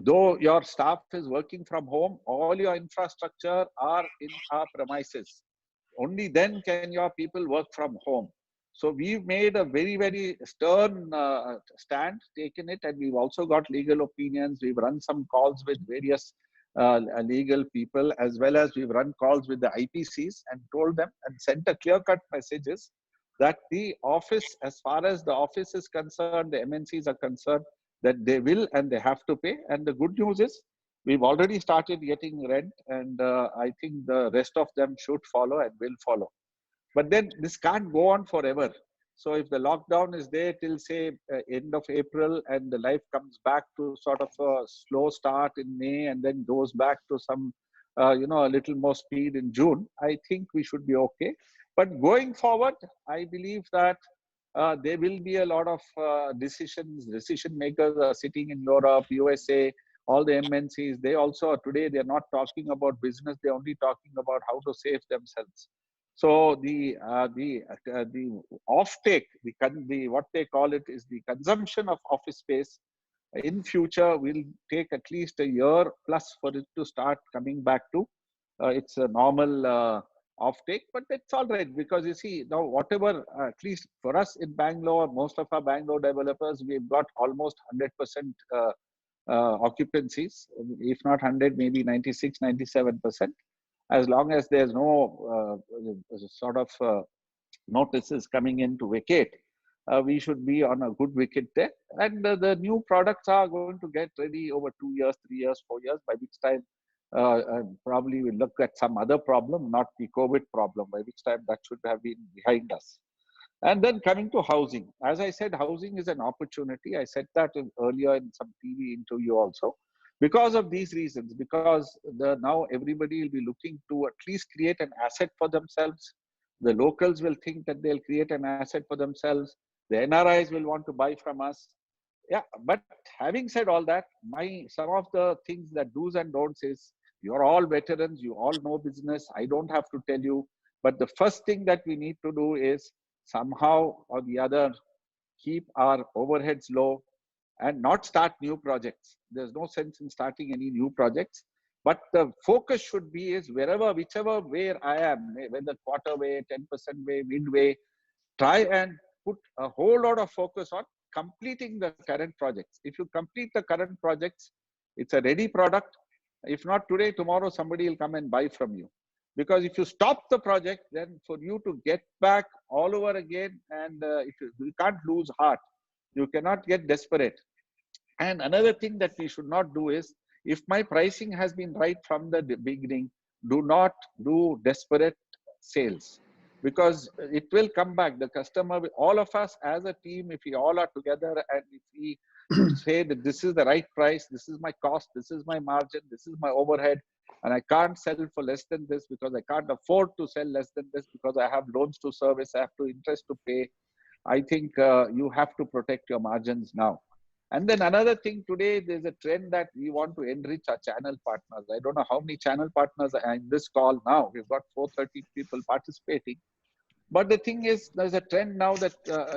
Though your staff is working from home, all your infrastructure are in our premises. Only then can your people work from home. So we've made a very, very stern stand, taken it, and we've also got legal opinions. We've run some calls with various legal people, as well as we've run calls with the IPCs and told them and sent a clear-cut messages that the office, as far as the office is concerned, the MNCs are concerned, that they will and they have to pay. And the good news is we've already started getting rent, and I think the rest of them should follow and will follow. But then this can't go on forever. So if the lockdown is there till say end of April, and the life comes back to sort of a slow start in May and then goes back to some, a little more speed in June, I think we should be okay. But going forward, I believe that there will be a lot of decision makers are sitting in Europe, USA, all the MNCs. They also today, they're not talking about business. They're only talking about how to save themselves. So the offtake, the what they call it is the consumption of office space in future will take at least a year plus for it to start coming back to its a normal offtake. But that's all right, because you see now whatever, at least for us in Bangalore, most of our Bangalore developers, we've got almost 100% occupancies, if not 100, maybe 96, 97%. As long as there's no sort of notices coming in to vacate, we should be on a good wicket there. And the new products are going to get ready over 2 years, 3 years, 4 years, by which time probably we'll look at some other problem, not the COVID problem, by which time that should have been behind us. And then coming to housing, as I said, housing is an opportunity. I said that earlier in some TV interview also. Because of these reasons, because now everybody will be looking to at least create an asset for themselves. The locals will think that they'll create an asset for themselves. The NRIs will want to buy from us. Yeah, but having said all that, some of the things that do's and don'ts is, you're all veterans, you all know business. I don't have to tell you. But the first thing that we need to do is somehow or the other keep our overheads low and not start new projects. There's no sense in starting any new projects. But the focus should be is whichever way I am, whether quarter way, 10% way, midway, try and put a whole lot of focus on completing the current projects. If you complete the current projects, it's a ready product. If not today, tomorrow somebody will come and buy from you. Because if you stop the project, then for you to get back all over again, and you can't lose heart. You cannot get desperate. And another thing that we should not do is, if my pricing has been right from the beginning, do not do desperate sales, because it will come back. The customer, all of us as a team, if we all are together and if we say that this is the right price, this is my cost, this is my margin, this is my overhead, and I can't sell for less than this because I can't afford to sell less than this because I have loans to service, I have to interest to pay. I think you have to protect your margins now. And then another thing, today there's a trend that we want to enrich our channel partners. I don't know how many channel partners are in this call now. We've got 430 people participating. But the thing is, there's a trend now that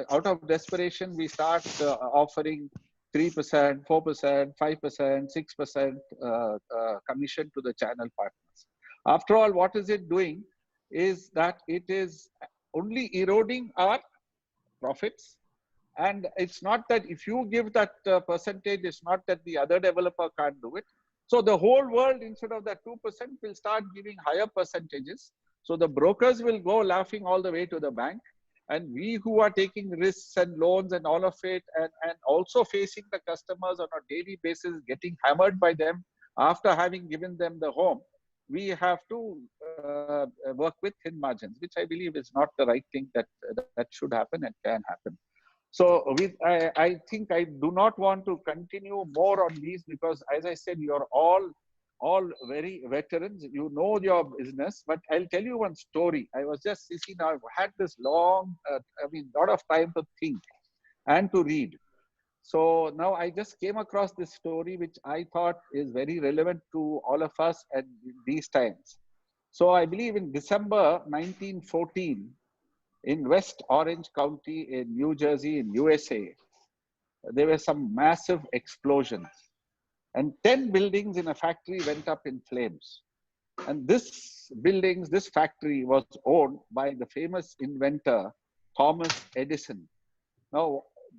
out of desperation, we start offering 3%, 4%, 5%, 6% commission to the channel partners. After all, what is it doing is that it is only eroding our profits. And it's not that if you give that percentage, it's not that the other developer can't do it. So the whole world, instead of that 2%, will start giving higher percentages. So the brokers will go laughing all the way to the bank. And we who are taking risks and loans and all of it, and also facing the customers on a daily basis, getting hammered by them after having given them the home, we have to work with thin margins, which I believe is not the right thing that should happen and can happen. So I think I do not want to continue more on these, because as I said, you're all very veterans. You know your business. But I'll tell you one story. I was just, you see, now I've had this long, lot of time to think and to read. So now I just came across this story, which I thought is very relevant to all of us at these times. So I believe in December 1914, in West Orange County in New Jersey in USA, there were some massive explosions. and 10 buildings in a factory went up in flames. And this factory was owned by the famous inventor, Thomas Edison. Now,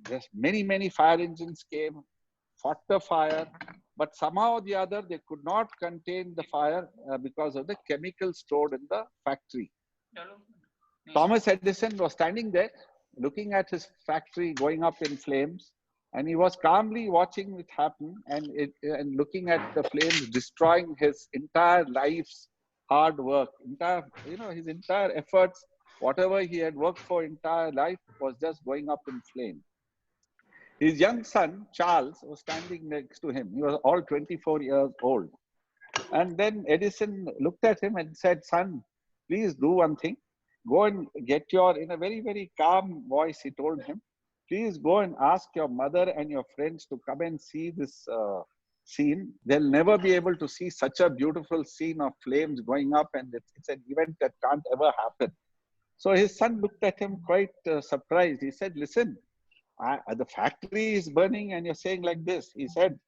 there's many fire engines came, fought the fire, but somehow or the other, they could not contain the fire because of the chemicals stored in the factory. Thomas Edison was standing there, looking at his factory going up in flames, and he was calmly watching it happen and looking at the flames destroying his entire life's hard work, his entire efforts, whatever he had worked for entire life was just going up in flame. His young son, Charles, was standing next to him. He was all 24 years old. And then Edison looked at him and said, "Son, please do one thing. Go and get in a very calm voice, he told him, please go and ask your mother and your friends to come and see this scene. They'll never be able to see such a beautiful scene of flames going up, and it's an event that can't ever happen." So his son looked at him quite surprised. He said, "Listen, the factory is burning and you're saying like this." He said,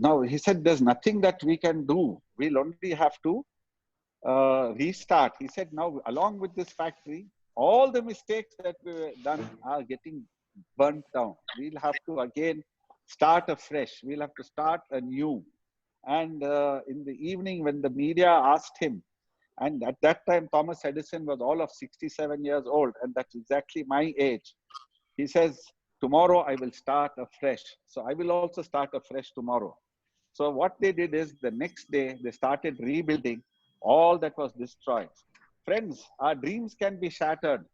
now he said, "There's nothing that we can do. We'll only have to restart." He said, "Now, along with this factory, all the mistakes that we've done are getting burnt down. We'll have to again start afresh. We'll have to start anew." And in the evening, when the media asked him, and at that time, Thomas Edison was all of 67 years old, and that's exactly my age. He says, "Tomorrow I will start afresh. So I will also start afresh tomorrow." So what they did is the next day, they started rebuilding all that was destroyed. Friends, our dreams can be shattered.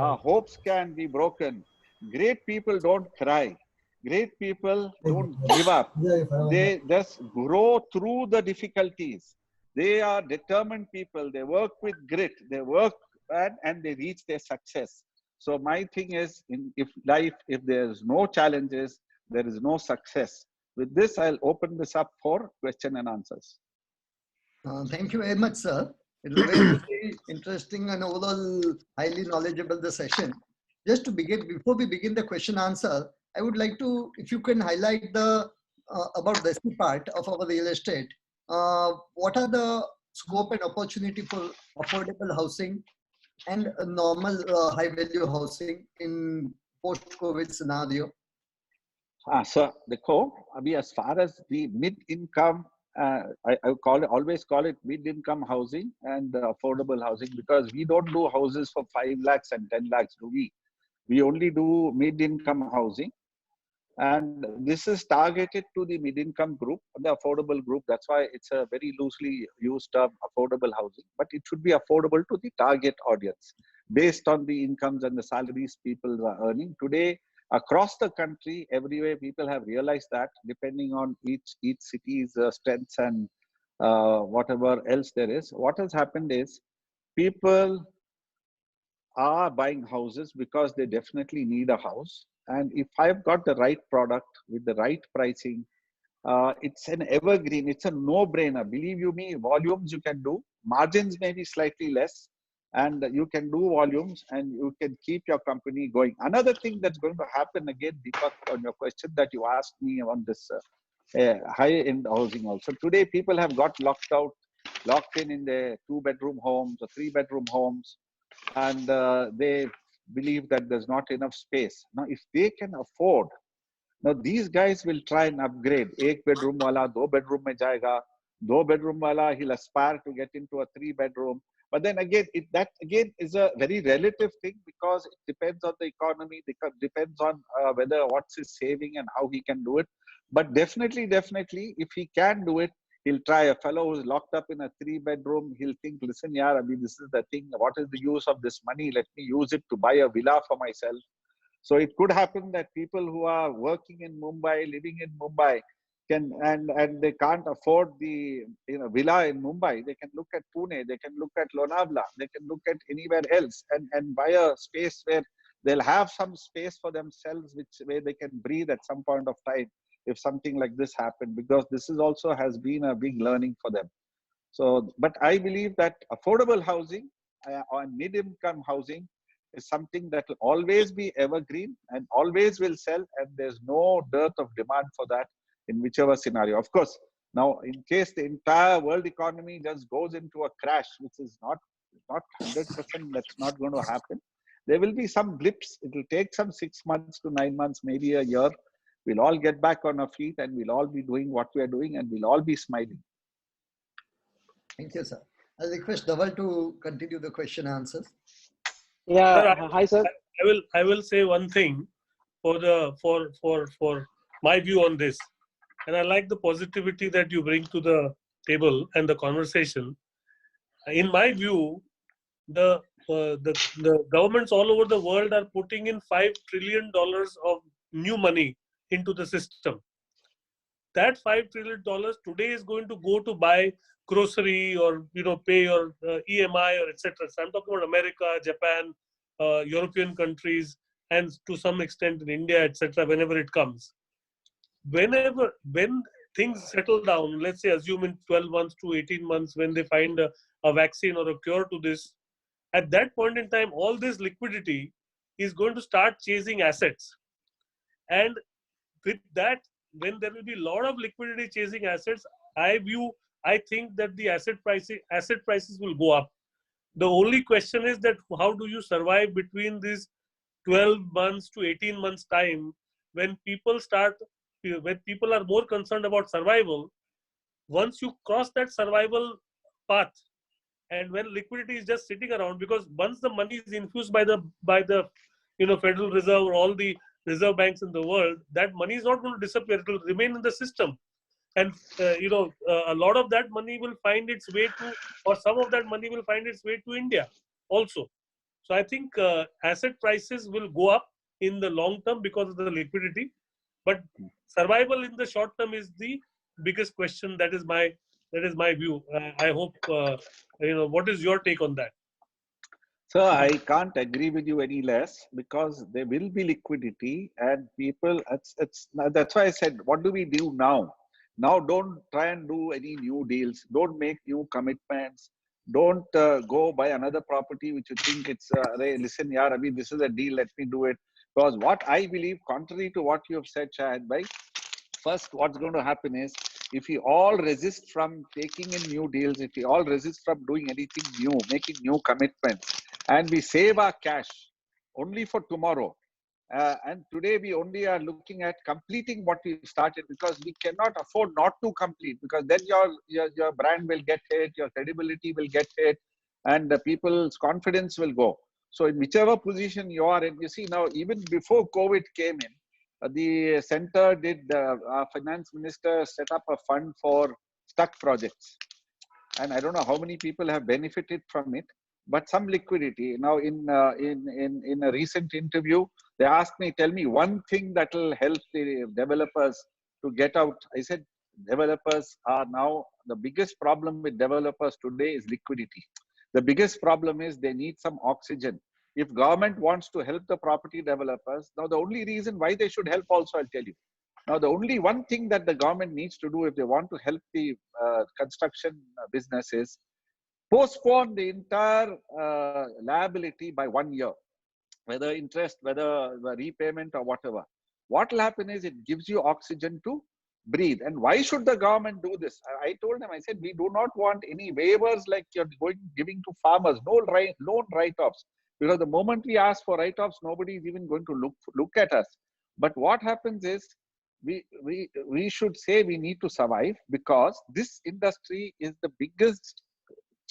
Our hopes can be broken. Great people don't cry. Great people don't give up. They just grow through the difficulties. They are determined people. They work with grit. They work and they reach their success. So my thing is, if there's no challenges, there is no success. With this, I'll open this up for question and answers. Thank you very much, sir. It was very interesting and overall highly knowledgeable the session. Just to begin, before we begin the question answer, I would like to, if you can highlight the about the part of our real estate. What are the scope and opportunity for affordable housing and normal high value housing in post-COVID scenario? So as far as the mid-income, I always call it mid-income housing and affordable housing, because we don't do houses for 5 lakhs and 10 lakhs, do we? We only do mid-income housing. And this is targeted to the mid-income group, the affordable group. That's why it's a very loosely used term, affordable housing. But it should be affordable to the target audience based on the incomes and the salaries people are earning. Today, across the country, everywhere, people have realized that depending on each city's strengths and whatever else there is, what has happened is people are buying houses because they definitely need a house. And if I've got the right product with the right pricing, it's an evergreen, it's a no-brainer. Believe you me, volumes you can do, margins may be slightly less, and you can do volumes and you can keep your company going. Another thing that's going to happen again, Deepak, on your question that you asked me on this high-end housing also. Today, people have got locked in their 2-bedroom homes or 3-bedroom homes, and they believe that there's not enough space. Now, if they can afford, now these guys will try and upgrade. 1 bedroom wala, 2 bedroom mein jayega. 2 bedroom wala, he'll aspire to get into a 3-bedroom. But then again, that again is a very relative thing, because it depends on the economy, depends on what's his saving and how he can do it. But definitely, if he can do it, he'll try. A fellow who's locked up in a 3-bedroom, he'll think, listen, yaar, this is the thing. What is the use of this money? Let me use it to buy a villa for myself. So it could happen that people who are working in Mumbai, living in Mumbai, and they can't afford the villa in Mumbai. They can look at Pune, they can look at Lonavala, they can look at anywhere else and buy a space where they'll have some space for themselves, where they can breathe at some point of time if something like this happened, because this is also has been a big learning for them. So, but I believe that affordable housing or mid-income housing is something that will always be evergreen and always will sell, and there's no dearth of demand for that in whichever scenario. Of course, now in case the entire world economy just goes into a crash, which is not 100%, that's not going to happen. There will be some blips. It will take some 6 months to 9 months, maybe a year. We'll all get back on our feet and we'll all be doing what we are doing and we'll all be smiling. Thank you, sir. I'll request Dhaval to continue the question answers. Yeah, Sir, hi sir. I will say one thing for my view on this, and I like the positivity that you bring to the table and the conversation. In my view, the governments all over the world are putting in $5 trillion of new money into the system. That $5 trillion today is going to go to buy grocery or pay your EMI or etc. So I'm talking about America, Japan, European countries, and to some extent in India, etc. Whenever it comes, when things settle down, let's say assume in 12 months to 18 months, when they find a vaccine or a cure to this, at that point in time, all this liquidity is going to start chasing assets, and with that, when there will be a lot of liquidity chasing assets, I think that the asset prices will go up. The only question is that how do you survive between this 12 months to 18 months time, when people are more concerned about survival. Once you cross that survival path, and when liquidity is just sitting around, because once the money is infused by the Federal Reserve or all the reserve banks in the world, that money is not going to disappear. It will remain in the system, and a lot of that money will find its way to, or some of that money will find its way to India also. So I think asset prices will go up in the long term because of the liquidity, but survival in the short term is the biggest question. That is my view. I hope what is your take on that? So I can't agree with you any less, because there will be liquidity and people. That's why I said, what do we do now? Now, don't try and do any new deals. Don't make new commitments. Don't go buy another property which you think it's. Listen, yaar, Abhi, this is a deal. Let me do it. Because what I believe, contrary to what you have said, Shahid bhai, first, what's going to happen is, if we all resist from taking in new deals, if we all resist from doing anything new, making new commitments, and we save our cash only for tomorrow, and today we only are looking at completing what we started, because we cannot afford not to complete, because then your brand will get hit, your credibility will get hit, and the people's confidence will go. So in whichever position you are in, you see now, even before COVID came in, the center did, our finance minister set up a fund for stuck projects. And I don't know how many people have benefited from it, but some liquidity. Now, in a recent interview, they asked me, tell me one thing that will help the developers to get out. I said, developers are now, the biggest problem with developers today is liquidity. The biggest problem is they need some oxygen. If government wants to help the property developers, now the only reason why they should help also, I'll tell you. Now, the only one thing that the government needs to do if they want to help the construction business is postpone the entire liability by 1 year, whether interest, whether repayment or whatever. What will happen is it gives you oxygen to breathe. And why should the government do this? I told them, I said, we do not want any waivers like you're giving to farmers, no loan write-offs. Because the moment we ask for write-offs, nobody is even going to look at us. But what happens is, we should say we need to survive, because this industry is the biggest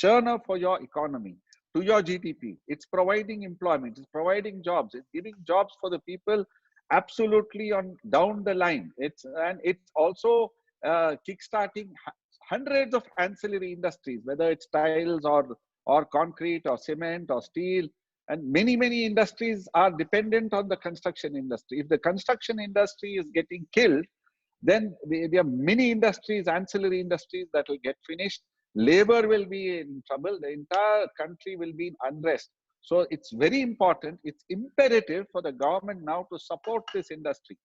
churner for your economy, to your GDP. It's providing employment, it's providing jobs, it's giving jobs for the people absolutely on down the line. It's also kickstarting hundreds of ancillary industries, whether it's tiles or concrete or cement or steel. And many industries are dependent on the construction industry. If the construction industry is getting killed, then there are many industries, ancillary industries, that will get finished. Labor will be in trouble. The entire country will be in unrest. So it's very important. It's imperative for the government now to support this industry.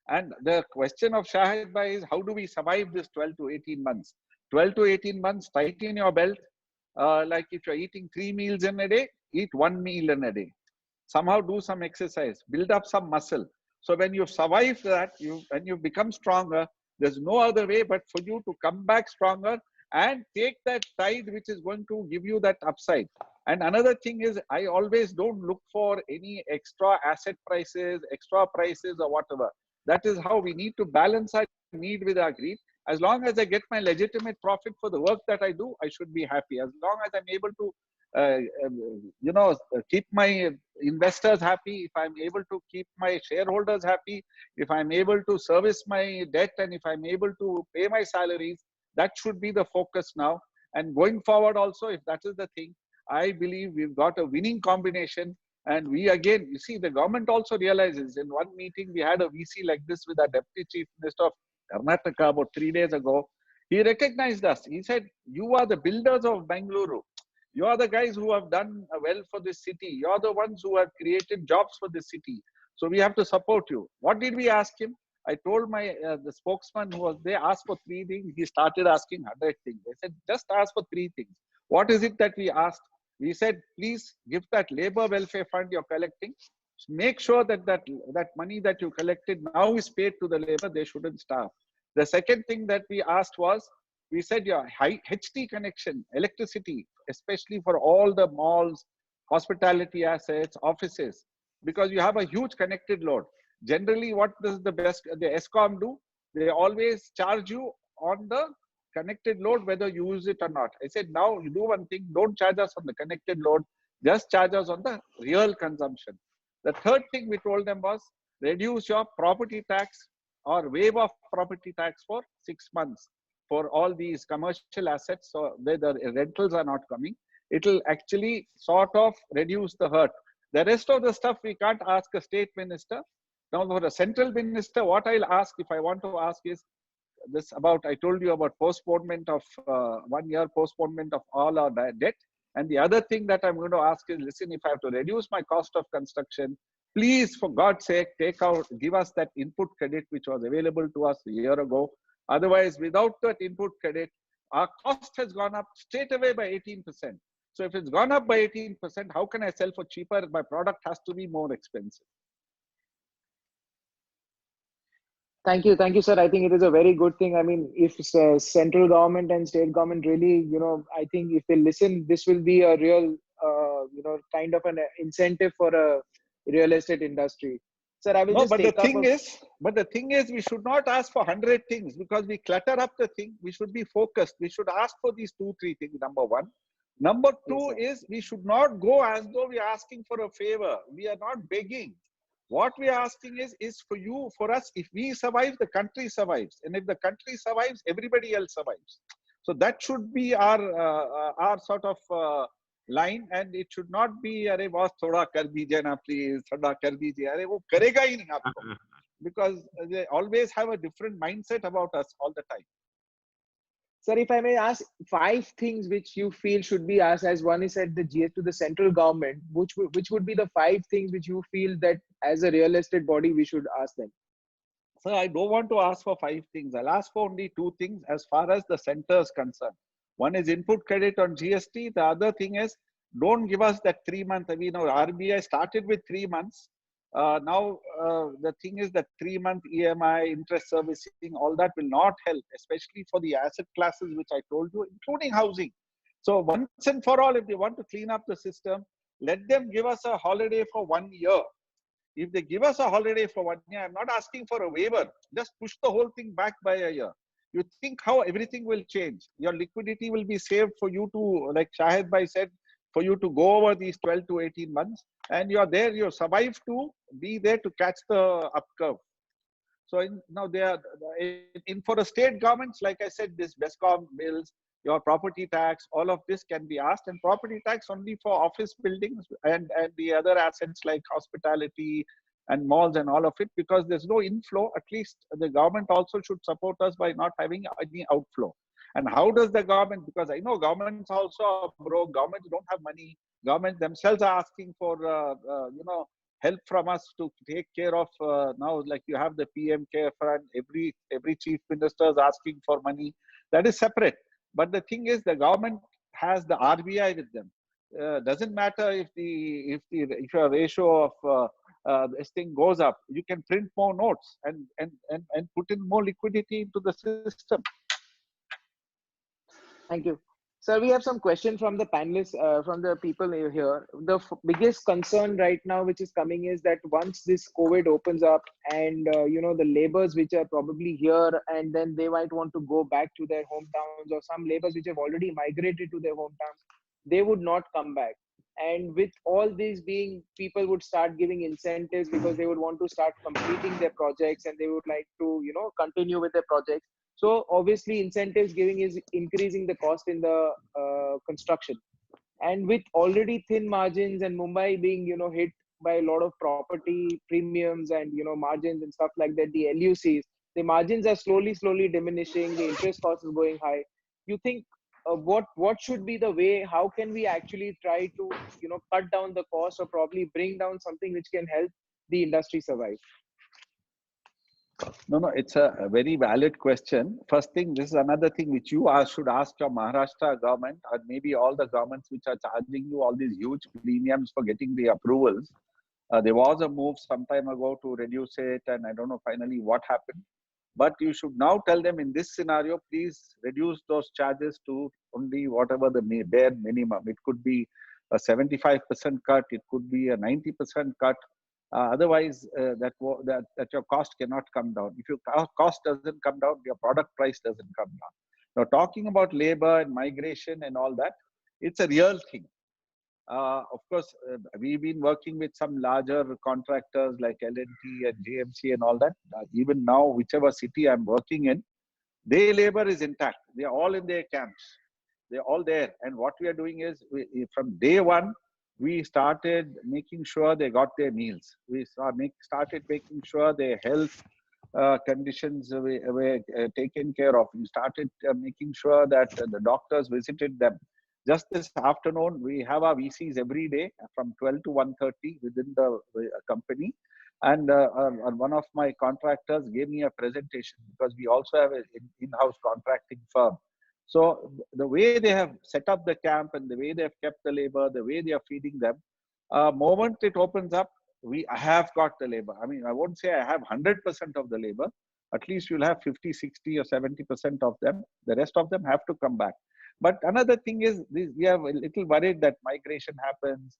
And the question of Shahid Bhai is, how do we survive this 12 to 18 months? 12 to 18 months, tighten your belt. Like if you're eating 3 meals in a day, eat 1 meal in a day. somehow do some exercise, build up some muscle. So when you survive that, when you become stronger, there's no other way but for you to come back stronger and take that tide which is going to give you that upside. And another thing is, I always don't look for any extra asset prices, extra prices or whatever. That is how we need to balance our need with our greed. As long as I get my legitimate profit for the work that I do, I should be happy. As long as I'm able to, keep my investors happy, if I'm able to keep my shareholders happy, if I'm able to service my debt, and if I'm able to pay my salaries, that should be the focus now. And going forward also, if that is the thing, I believe we've got a winning combination. And we again, you see, the government also realizes. In one meeting, we had a VC like this with our Deputy Chief Minister of Karnataka about 3 days ago. He recognized us. He said, you are the builders of Bengaluru. You are the guys who have done well for this city. You are the ones who have created jobs for this city. So we have to support you. What did we ask him? I told my the spokesman who was there, asked for 3 things. He started asking 100 things. They said, just ask for 3 things. What is it that we asked? We said, please give that labor welfare fund you're collecting. Make sure that that money that you collected now is paid to the labor. They shouldn't starve. The second thing that we asked was, we said your HT connection, electricity, especially for all the malls, hospitality assets, offices, because you have a huge connected load. Generally, what does the ESCOM do? They always charge you on the connected load, whether you use it or not. I said, now you do one thing, don't charge us on the connected load, just charge us on the real consumption. The third thing we told them was, reduce your property tax or waive off property tax for 6 months for all these commercial assets, so where the rentals are not coming. It will actually sort of reduce the hurt. The rest of the stuff we can't ask a state minister. Now for a central minister, what I'll ask, if I want to ask, is this about, I told you about postponement of 1 year postponement of all our debt. And the other thing that I'm going to ask is, listen, if I have to reduce my cost of construction, please, for God's sake, give us that input credit which was available to us a year ago. Otherwise, without that input credit, our cost has gone up straight away by 18%. So if it's gone up by 18%, how can I sell for cheaper? My product has to be more expensive. Thank you, sir. I think it is a very good thing. I mean, if central government and state government really, I think if they listen, this will be a real, kind of an incentive for a real estate industry. Sir, I will just take up. But the thing is, we should not ask for 100 things because we clutter up the thing. We should be focused. We should ask for these 2-3 things. Number one. Number two is, we should not go as though we are asking for a favor. We are not begging. What we are asking is for us, if we survive, the country survives. And if the country survives, everybody else survives. So that should be our sort of line, and it should not be, "Arey boss, thoda kar dijiye na please, thoda kar dijiye." Arey wo karega hi nahi aapko. Because they always have a different mindset about us all the time. Sir, if I may ask 5 things which you feel should be asked, as one is at the GS to the central government, which would be the 5 things which you feel that as a real estate body we should ask them? Sir, I don't want to ask for 5 things. I'll ask for only 2 things as far as the center is concerned. One is input credit on GST. The other thing is, don't give us that 3-month. RBI started with 3 months. Now, the thing is that 3-month EMI, interest servicing, all that will not help, especially for the asset classes which I told you, including housing. So once and for all, if they want to clean up the system, let them give us a holiday for 1 year. If they give us a holiday for 1 year, I'm not asking for a waiver. Just push the whole thing back by a year. You think how everything will change. Your liquidity will be saved for you to, like Shahid Bhai said, for you to go over these 12 to 18 months. And you're there, you survive to be there to catch the up curve. So now they are for the state governments, like I said, this BESCOM bills, your property tax, all of this can be asked, and property tax only for office buildings and the other assets like hospitality and malls and all of it, because there's no inflow. At least the government also should support us by not having any outflow. And how does the government, because I know governments also are broke, governments don't have money, government themselves are asking for, help from us to take care of, now like you have the PM Care Fund, every chief minister is asking for money. That is separate. But the thing is, the government has the RBI with them. Doesn't matter if your ratio of this thing goes up. You can print more notes and put in more liquidity into the system. Thank you. Sir, we have some questions from the panelists, from the people here. The biggest concern right now, which is coming, is that once this COVID opens up and, the laborers which are probably here and then they might want to go back to their hometowns, or some laborers which have already migrated to their hometowns, they would not come back. And with all these being, people would start giving incentives because they would want to start completing their projects and they would like to, continue with their projects. So obviously incentives giving is increasing the cost in the construction. And with already thin margins and Mumbai being, hit by a lot of property premiums and, margins and stuff like that, the LUCs, the margins are slowly diminishing, the interest cost is going high. You think what should be the way? How can we actually try to, cut down the cost or probably bring down something which can help the industry survive? No, it's a very valid question. First thing, this is another thing which you should ask your Maharashtra government, or maybe all the governments which are charging you all these huge premiums for getting the approvals. There was a move some time ago to reduce it, and I don't know finally what happened. But you should now tell them, in this scenario, please reduce those charges to only whatever the bare minimum. It could be a 75% cut, it could be a 90% cut. Otherwise, that your cost cannot come down. If your cost doesn't come down, your product price doesn't come down. Now, talking about labor and migration and all that, it's a real thing. Of course, we've been working with some larger contractors like L&T and JMC and all that. Even now, whichever city I'm working in, their labor is intact. They're all in their camps. They're all there. And what we are doing is, from day one, we started making sure they got their meals. We started making sure their health conditions were taken care of. We started making sure that the doctors visited them. Just this afternoon, we have our VCs every day from 12 to 1:30 within the company. And one of my contractors gave me a presentation, because we also have an in-house contracting firm. So the way they have set up the camp and the way they have kept the labor, the way they are feeding them, moment it opens up, I have got the labor. I mean, I won't say I have 100% of the labor. At least you'll have 50, 60 or 70% of them. The rest of them have to come back. But another thing is, we are a little worried that migration happens,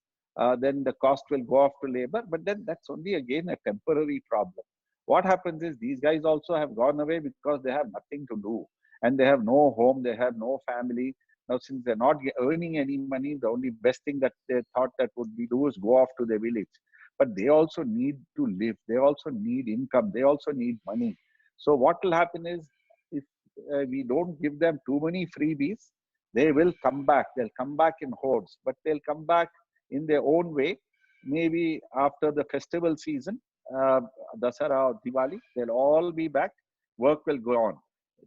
then the cost will go off to labor, but then that's only again a temporary problem. What happens is, these guys also have gone away because they have nothing to do. And they have no home, they have no family. Now, since they're not earning any money, the only best thing that they thought that would be do is go off to their village. But they also need to live. They also need income. They also need money. So what will happen is, if we don't give them too many freebies, they will come back. They'll come back in hordes, but they'll come back in their own way. Maybe after the festival season, Dasara or Diwali, they'll all be back. Work will go on.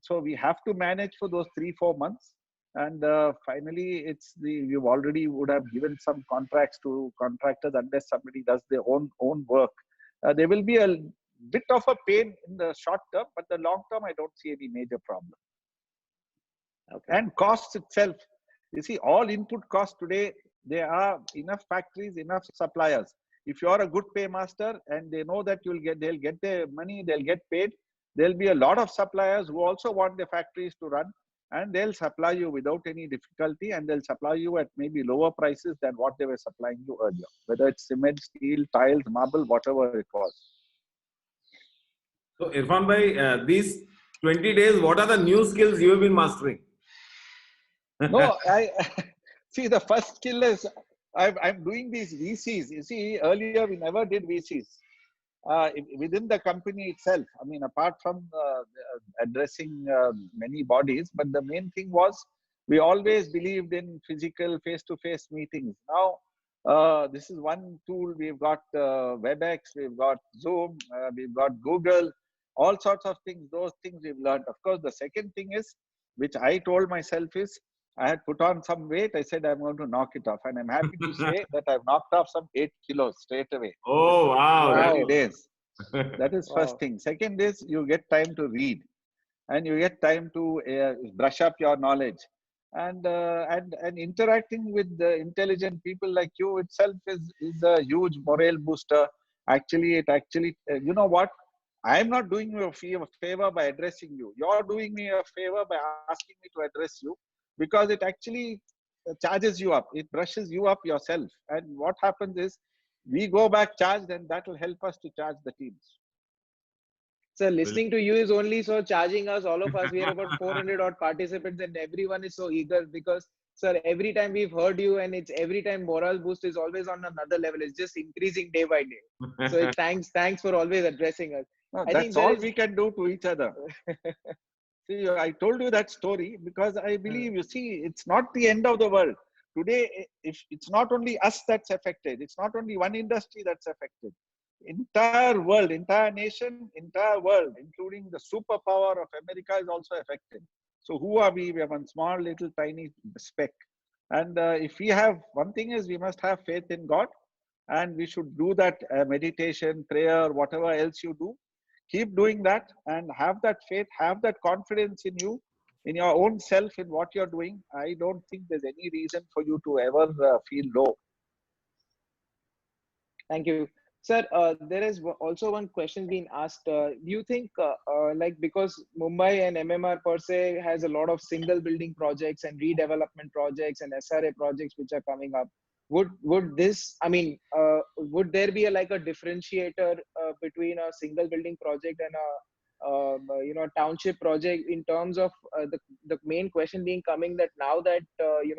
So we have to manage for those 3-4 months. And finally, you already would have given some contracts to contractors. Unless somebody does their own work, there will be a bit of a pain in the short term, but the long term, I don't see any major problem. Okay. And costs itself, you see, all input costs today, there are enough factories, enough suppliers. If you are a good paymaster and they know that they'll get their money, they'll get paid, there'll be a lot of suppliers who also want their factories to run, and they'll supply you without any difficulty, and they'll supply you at maybe lower prices than what they were supplying you earlier, whether it's cement, steel, tiles, marble, whatever it was. So Irfan bhai, these 20 days, what are the new skills you have been mastering? No, see, the first skill is I'm doing these VCs. You see, earlier we never did VCs. Within the company itself, I mean, apart from addressing many bodies, but the main thing was, we always believed in physical face-to-face meetings. Now, this is one tool. We've got WebEx, we've got Zoom, we've got Google, all sorts of things. Those things we've learned. Of course, the second thing is, which I told myself is, I had put on some weight. I said, I'm going to knock it off. And I'm happy to say that I've knocked off some 8 kilos straight away. Oh, wow. 20 days. That is first thing. Second is, you get time to read. And you get time to brush up your knowledge. and interacting with the intelligent people like you itself is a huge morale booster. Actually, you know what? I am not doing you a favor by addressing you. You're doing me a favor by asking me to address you, because it actually charges you up. It brushes you up yourself. And what happens is we go back charged, and that will help us to charge the teams. So listening to you is only so charging us, all of us. We are about 400 odd participants, and everyone is so eager because, sir, every time we've heard you, and it's every time morale boost is always on another level. It's just increasing day by day. So thanks for always addressing us. No, I think that's all we can do to each other. See, I told you that story because I believe, you see, it's not the end of the world. Today, if it's not only us that's affected, it's not only one industry that's affected. Entire world, entire nation, entire world, including the superpower of America, is also affected. So who are we? We are one small, little, tiny speck. And if we have, one thing is we must have faith in God, and we should do that meditation, prayer, whatever else you do. Keep doing that and have that faith, have that confidence in you, in your own self, in what you're doing. I don't think there's any reason for you to ever feel low. Thank you. Sir, there is also one question being asked. Do you think, like, because Mumbai and MMR per se has a lot of single building projects and redevelopment projects and SRA projects which are coming up, would this, I mean, would there be like a differentiator between a single building project and a township project in terms of the main question being coming that now that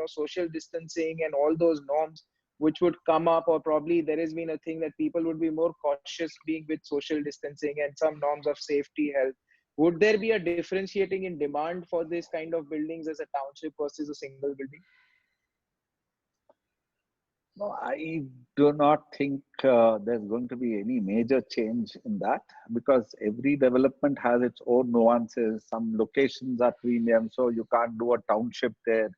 social distancing and all those norms which would come up, or probably there has been a thing that people would be more cautious being with social distancing and some norms of safety, health. Would there be a differentiating in demand for this kind of buildings as a township versus a single building? No, I do not think there's going to be any major change in that, because every development has its own nuances. Some locations are premium, so you can't do a township there.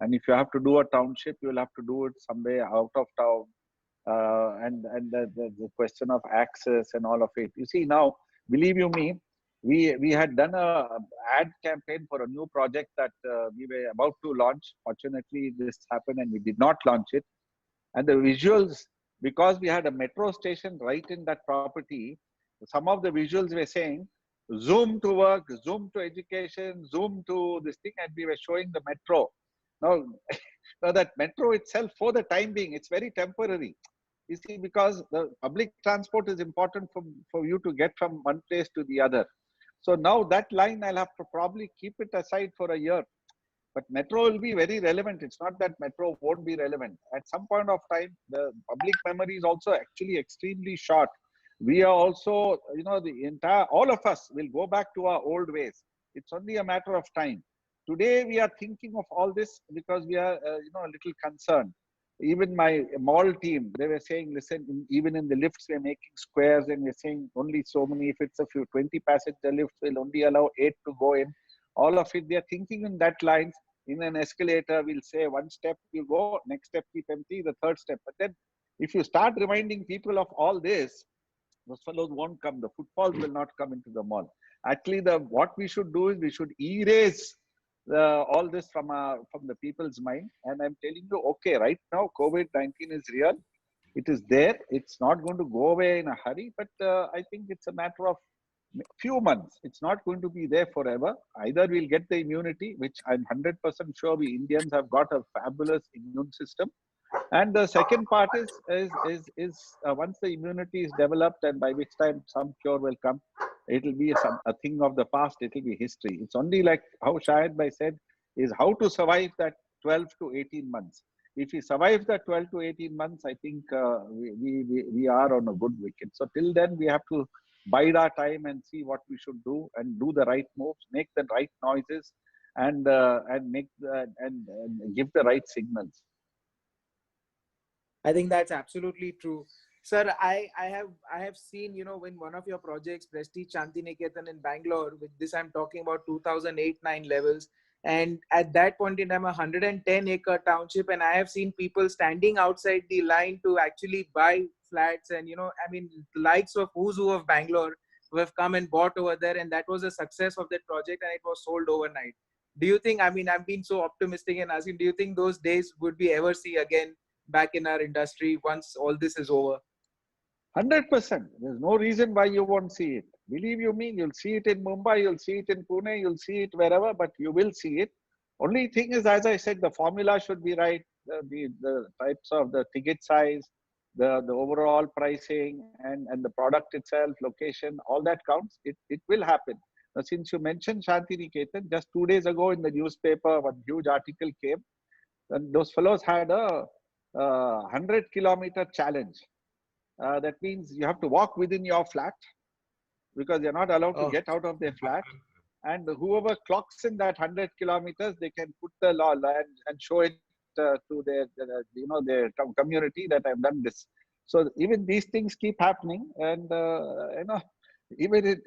And if you have to do a township, you'll have to do it somewhere out of town. And the question of access and all of it. You see, now, believe you me, we had done a ad campaign for a new project that we were about to launch. Fortunately, this happened and we did not launch it. And the visuals, because we had a metro station right in that property, some of the visuals were saying, Zoom to work, Zoom to education, Zoom to this thing, and we were showing the metro. Now, now that metro itself, for the time being, it's very temporary. You see, because the public transport is important for you to get from one place to the other. So now that line, I'll have to probably keep it aside for a year. But metro will be very relevant. It's not that metro won't be relevant. At some point of time, the public memory is also actually extremely short. We are also, all of us will go back to our old ways. It's only a matter of time. Today, we are thinking of all this because we are, a little concerned. Even my mall team, they were saying, listen, even in the lifts, we're making squares and we're saying only so many, if it's a few 20 passenger lifts, we'll only allow 8 to go in. All of it, they are thinking in that lines. In an escalator, we'll say one step you go, next step keep empty, the third step. But then if you start reminding people of all this, those fellows won't come. The footfalls will not come into the mall. Actually, what we should do is we should erase all this from the people's mind. And I'm telling you, okay, right now, COVID-19 is real. It is there. It's not going to go away in a hurry, but I think it's a matter of few months. It's not going to be there forever. Either we'll get the immunity, which I'm 100% sure we Indians have got a fabulous immune system. And the second part is once the immunity is developed, and by which time some cure will come, it'll be a thing of the past. It'll be history. It's only like how Shahid Bhai said, is how to survive that 12 to 18 months. If we survive that 12 to 18 months, I think we are on a good wicket. So till then, we have to bide our time and see what we should do and do the right moves, make the right noises, and give the right signals. I think that's absolutely true. Sir, I have seen, when one of your projects, Prestige Shantiniketan in Bangalore, with this I'm talking about 2008-9 levels. And at that point in time, a 110-acre township, and I have seen people standing outside the line to actually buy flats. And, the likes of who's who of Bangalore who have come and bought over there. And that was a success of that project, and it was sold overnight. Do you think, I mean, I'm being so optimistic and asking, do you think those days would we ever see again back in our industry once all this is over? 100%. There's no reason why you won't see it. Believe you me, you'll see it in Mumbai, you'll see it in Pune, you'll see it wherever, but you will see it. Only thing is, as I said, the formula should be right. The types of the ticket size, the overall pricing, and the product itself, location, all that counts. It will happen. Now, since you mentioned Shanti Niketan, just 2 days ago in the newspaper, one huge article came, and those fellows had a 100-kilometer challenge. That means you have to walk within your flat because they're not allowed to get out of their flat. And whoever clocks in that 100 kilometers, they can put the law and show it to their, their community that I've done this. So even these things keep happening, and even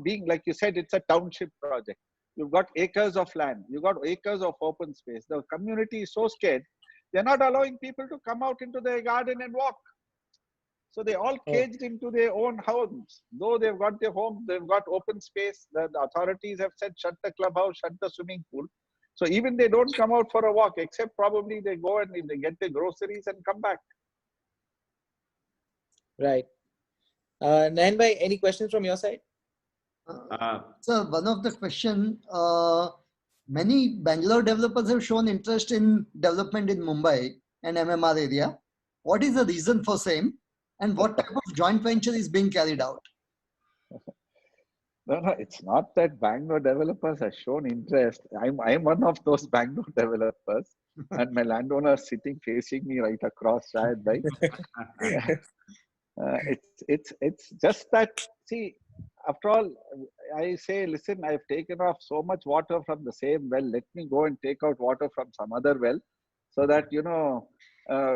being like you said, it's a township project. You've got acres of land, you've got acres of open space. The community is so scared, they're not allowing people to come out into their garden and walk. So they all caged into their own homes. Though they've got their homes, they've got open space. The authorities have said, shut the clubhouse, shut the swimming pool. So even they don't come out for a walk, except probably they go and they get their groceries and come back. Right. Nayan bhai, any questions from your side? So one of the question, many Bangalore developers have shown interest in development in Mumbai and MMR area. What is the reason for same? And what type of joint venture is being carried out? No, it's not that Bangalore developers have shown interest. I'm one of those Bangalore developers, and my landowner is sitting facing me right across, Shahid bhai. It's just that, see, after all, I say, listen, I've taken off so much water from the same well. Let me go and take out water from some other well, so that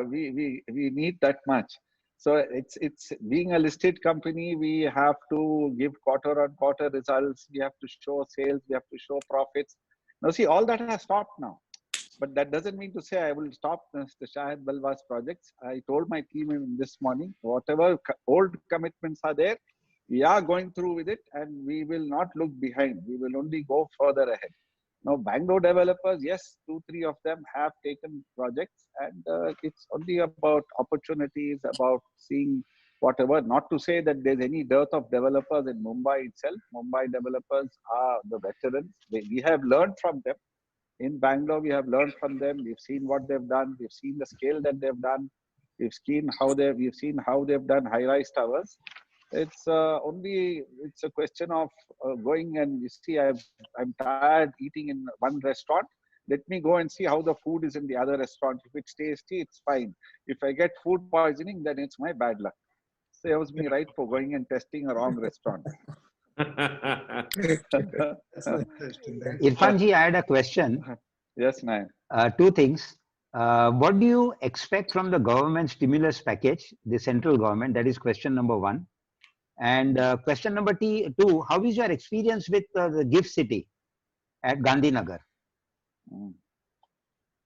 we need that much. So it's being a listed company, we have to give quarter-on-quarter results. We have to show sales. We have to show profits. Now, see, all that has stopped now. But that doesn't mean to say I will stop the Shahid Balwas projects. I told my team this morning, whatever old commitments are there, we are going through with it, and we will not look behind. We will only go further ahead. Now, Bangalore developers, yes, 2-3 of them have taken projects, and it's only about opportunities, about seeing whatever. Not to say that there's any dearth of developers in Mumbai itself. Mumbai developers are the veterans. We have learned from them. In Bangalore, we have learned from them. We've seen what they've done. We've seen the scale that they've done. We've seen how they've done high-rise towers. It's a question of going, and you see, I'm tired eating in one restaurant. Let me go and see how the food is in the other restaurant. If it's tasty, it's fine. If I get food poisoning, then it's my bad luck. Serves me right for going and testing a wrong restaurant. Irfanji, I had a question. Yes, Nayan. Two things. What do you expect from the government stimulus package, the central government? That is question number one. And question number two, how is your experience with the GIFT City at Gandhinagar?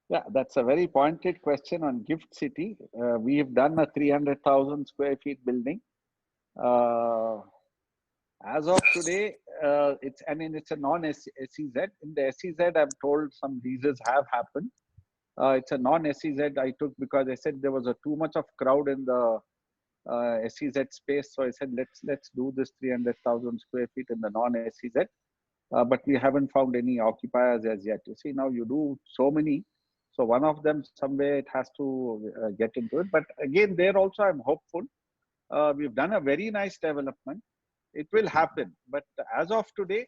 Yeah, that's a very pointed question on GIFT City. We've done a 300,000 square feet building. As of today, it's a non-SEZ. In the SEZ, I'm told some leases have happened. It's a non-SEZ I took because I said there was too much of crowd in the SEZ space. So I said, let's do this 300,000 square feet in the non-SEZ. But we haven't found any occupiers as yet. You see, now you do so many. So one of them, somewhere it has to get into it. But again, there also I'm hopeful. We've done a very nice development. It will happen. But as of today,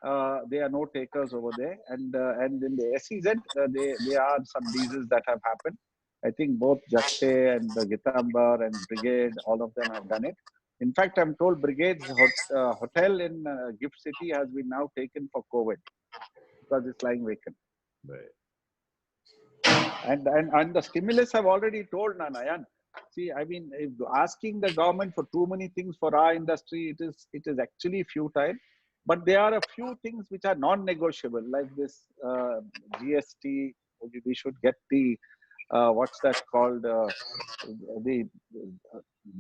there are no takers over there. And in the SEZ, there are some leases that have happened. I think both Jakte and Gitambar and Brigade, all of them have done it. In fact, I'm told Brigade's hotel in GIFT City has been now taken for COVID because it's lying vacant. Right. And the stimulus have already told Nanayan. See, I mean, if asking the government for too many things for our industry, it is actually futile. But there are a few things which are non-negotiable, like this GST. We should get the what's that called? The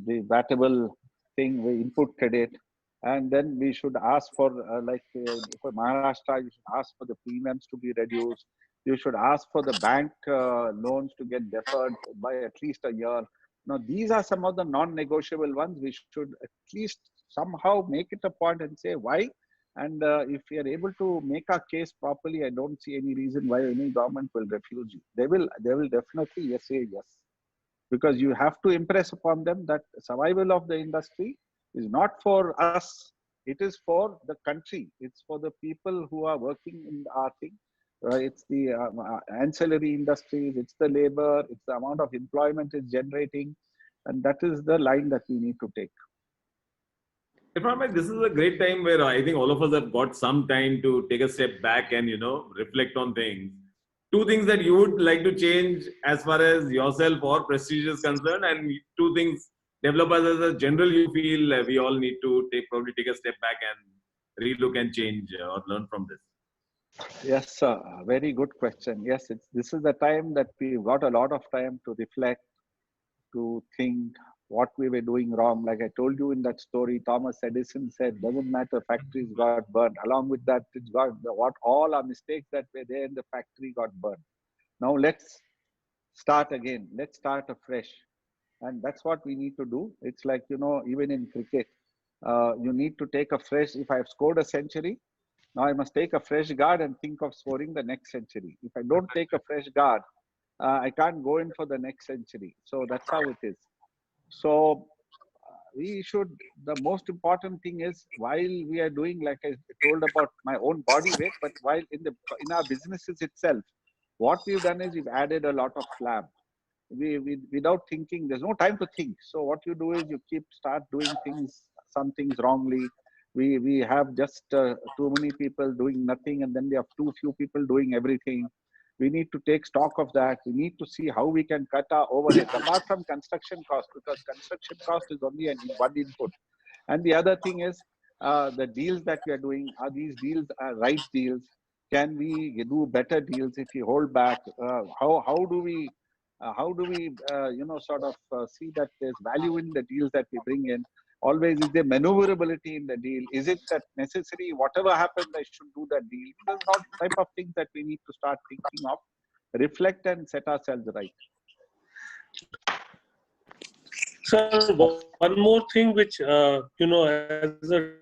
VATable thing, the input credit. And then we should ask for, for Maharashtra, you should ask for the premiums to be reduced. You should ask for the bank loans to get deferred by at least a year. Now, these are some of the non-negotiable ones. We should at least somehow make it a point and say why. And if we are able to make our case properly, I don't see any reason why any government will refuse you. They will definitely say yes, because you have to impress upon them that survival of the industry is not for us. It is for the country. It's for the people who are working in our thing. It's the ancillary industries. It's the labor. It's the amount of employment it's generating, and that is the line that we need to take. This is a great time where I think all of us have got some time to take a step back and, reflect on things. Two things that you would like to change as far as yourself or Prestige is concerned, and two things, developers as a general, you feel we all need to probably take a step back and relook and change or learn from this. Yes, sir. Very good question. Yes, this is the time that we've got a lot of time to reflect, to think what we were doing wrong. Like I told you in that story, Thomas Edison said, doesn't matter, factories got burned. Along with that, it's got what all our mistakes that were there in the factory got burned. Now let's start again. Let's start afresh. And that's what we need to do. It's like, even in cricket, you need to take a fresh, if I've scored a century, now I must take a fresh guard and think of scoring the next century. If I don't take a fresh guard, I can't go in for the next century. So that's how it is. So we should, the most important thing is, while we are doing, like I told about my own body weight, but while in our businesses itself, what we've done is we've added a lot of flab. We without thinking, there's no time to think. So what you do is you start doing some things wrongly. We have just too many people doing nothing, and then we have too few people doing everything. We need to take stock of that. We need to see how we can cut our overheads, apart from construction cost, because construction cost is only one input. And the other thing is the deals that we are doing. Are these deals right deals? Can we do better deals if we hold back? How do we see that there's value in the deals that we bring in? Always, is there maneuverability in the deal? Is it that necessary? Whatever happens, I should do that deal. Those are all type of things that we need to start thinking of, reflect and set ourselves right. Sir, one more thing which, as a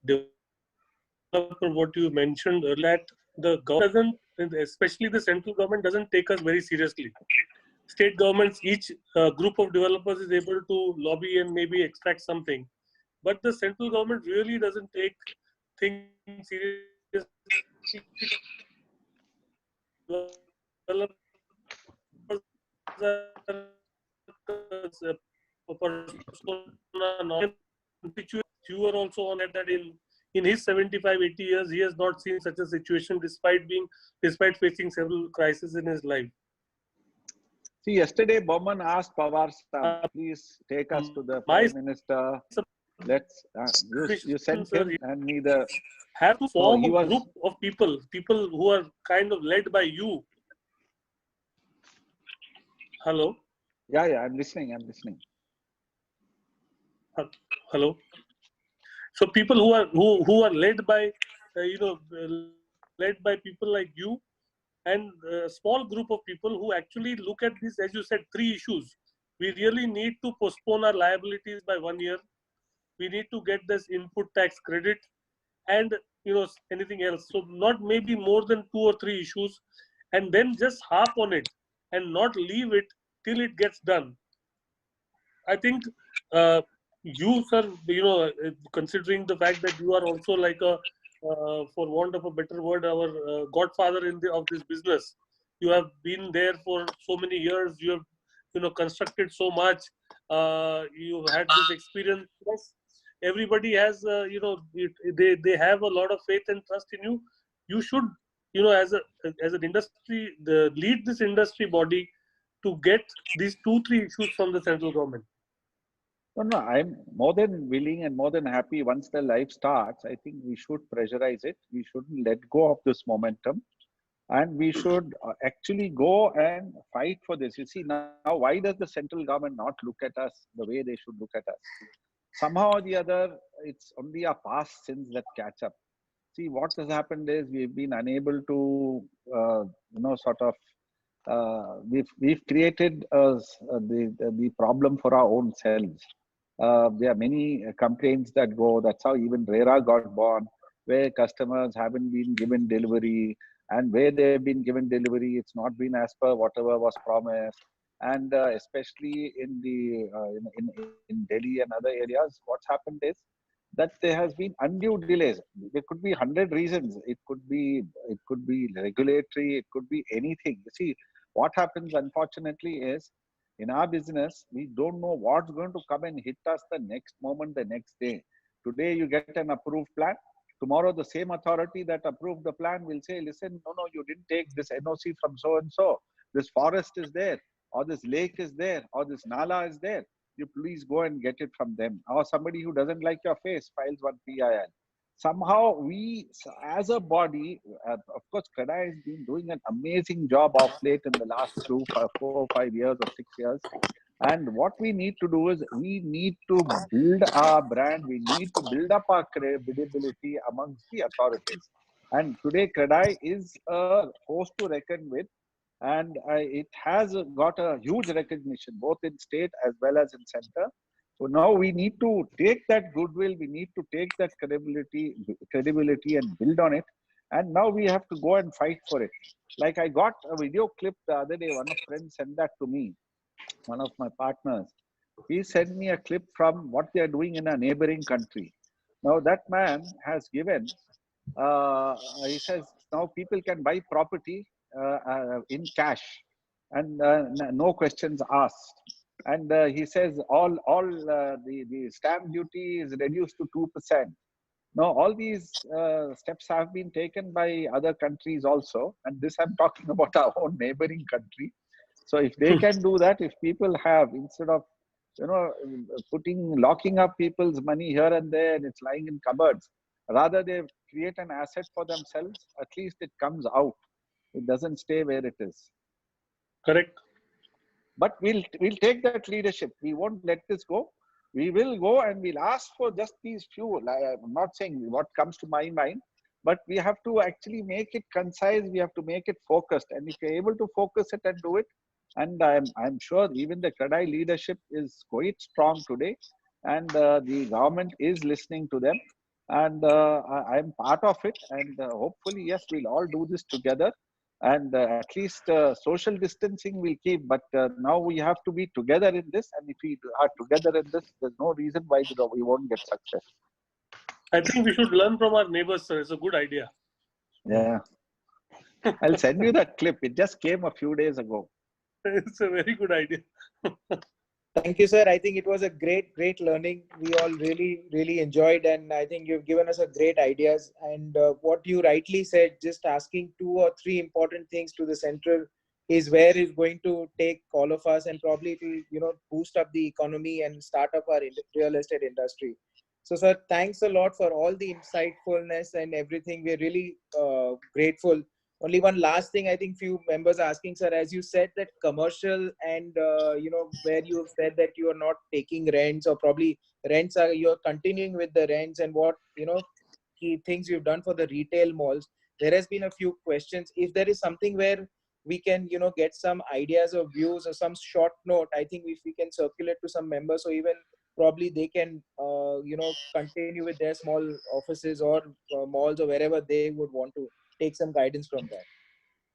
developer, what you mentioned earlier, that the government doesn't, especially the central government, doesn't take us very seriously. State governments, each group of developers is able to lobby and maybe extract something. But the central government really doesn't take things seriously. You are also on that in his 75, 80 years, he has not seen such a situation despite facing several crises in his life. See, yesterday Bowman asked Pawar, please take us to the Prime Minister. Let's you sent him and me the have to form a group of people who are kind of led by you. Hello. Yeah, I'm listening. Hello. So people who are led by led by people like you, and a small group of people who actually look at this, as you said, 3 issues. We really need to postpone our liabilities by 1 year. We need to get this input tax credit, and anything else. So not maybe more than 2 or 3 issues, and then just harp on it and not leave it till it gets done. I think you, sir, considering the fact that you are also like a, for want of a better word, our godfather of this business. You have been there for so many years. You have, constructed so much. You've had this experience. Plus, everybody has, they have a lot of faith and trust in you. You should, as an industry, lead this industry body to get these 2-3 issues from the central government. No, I'm more than willing and more than happy. Once the life starts, I think we should pressurize it. We shouldn't let go of this momentum. And we should actually go and fight for this. You see, now why does the central government not look at us the way they should look at us? somehow or the other, it's only our past sins that catch up. See, what has happened is we've been unable to, sort of, we've created the problem for our own selves. There are many complaints that go. That's how even RERA got born, where customers haven't been given delivery, and where they've been given delivery, it's not been as per whatever was promised. And especially in the in Delhi and other areas, what's happened is that there has been undue delays. There could be 100 reasons. It could be regulatory. It could be anything. You see, what happens unfortunately is in our business, we don't know what's going to come and hit us the next moment, the next day. Today, you get an approved plan. Tomorrow, the same authority that approved the plan will say, listen, no, you didn't take this NOC from so and so. This forest is there, or this lake is there, or this nala is there. You please go and get it from them. Or somebody who doesn't like your face files one PIL. Somehow we, as a body, of course, CREDA has been doing an amazing job of late in the last 4 or 5 years or 6 years. And what we need to do is we need to build our brand. We need to build up our credibility amongst the authorities. And today, CREDA is a force to reckon with. And it has got a huge recognition, both in state as well as in center. So now we need to take that goodwill, we need to take that credibility and build on it. And now we have to go and fight for it. Like I got a video clip the other day, one of friends sent that to me, one of my partners. He sent me a clip from what they are doing in a neighboring country. Now that man has given, he says now people can buy property in cash and no questions asked. And he says all the stamp duty is reduced to 2%. Now all these steps have been taken by other countries also, and this I'm talking about our own neighboring country. So if they can do that, if people have, instead of locking up people's money here and there and it's lying in cupboards, rather they create an asset for themselves, at least it comes out. It doesn't stay where it is. Correct. But we'll take that leadership. We won't let this go. We will go and we'll ask for just these few. I'm not saying what comes to my mind, but we have to actually make it concise. We have to make it focused. And if you're able to focus it and do it, and I'm sure even the CREDA leadership is quite strong today, and the government is listening to them. And I'm part of it. And hopefully, yes, we'll all do this together. And at least social distancing we'll keep, but now we have to be together in this. And if we are together in this, there's no reason why we won't get success. I think we should learn from our neighbors, sir. It's a good idea. Yeah. I'll send you that clip. It just came a few days ago. It's a very good idea. Thank you, sir. I think it was a great learning. We all really enjoyed, and I think you've given us a great ideas. And what you rightly said, just asking 2 or 3 important things to the central is where it's going to take all of us, and probably it will, boost up the economy and start up our real estate industry. So, sir, thanks a lot for all the insightfulness and everything. We're really grateful. Only one last thing, I think few members are asking, sir, as you said that commercial and, where you said that you are not taking rents, or probably rents are, you're continuing with the rents, and what, key things you've done for the retail malls. There has been a few questions. If there is something where we can, get some ideas or views or some short note, I think if we can circulate to some members, so even probably they can, continue with their small offices or malls or wherever they would want to take some guidance from that.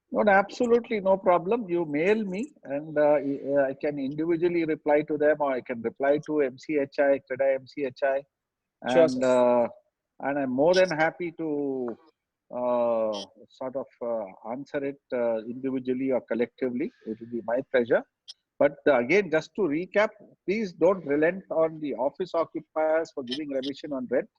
No, absolutely no problem. You mail me and I can individually reply to them, or I can reply to MCHI, CREDA MCHI. Sure, And I'm more than happy to sort of answer it individually or collectively. It will be my pleasure. But again, just to recap, please don't relent on the office occupiers for giving remission on rent.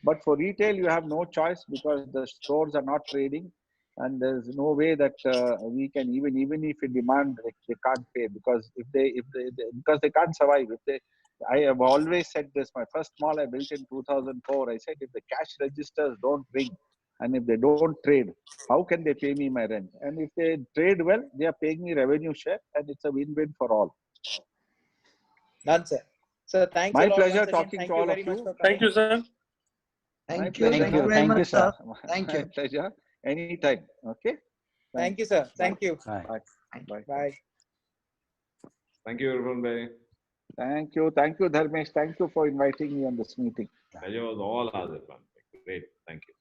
But for retail, you have no choice because the stores are not trading, and there's no way that we can even if we demand, they can't pay, because because they can't survive. I have always said this. My first mall I built in 2004. I said if the cash registers don't ring, and if they don't trade, how can they pay me my rent? And if they trade well, they are paying me revenue share, and it's a win-win for all. Done, sir. Sir, thanks My a lot pleasure once again. talking Thank to you all very of much you. for Thank coming. you, sir. Thank you. pleasure. Thank you very Thank much, you, sir. My Thank you. pleasure. Anytime. Okay. Thank you, sir. Thank you. Bye. Bye. Bye. Bye. Thank you, everyone. Bye. Thank you. Thank you, Dharmesh. Thank you for inviting me on this meeting. Pleasure was all ours, Irfan. Great. Thank you.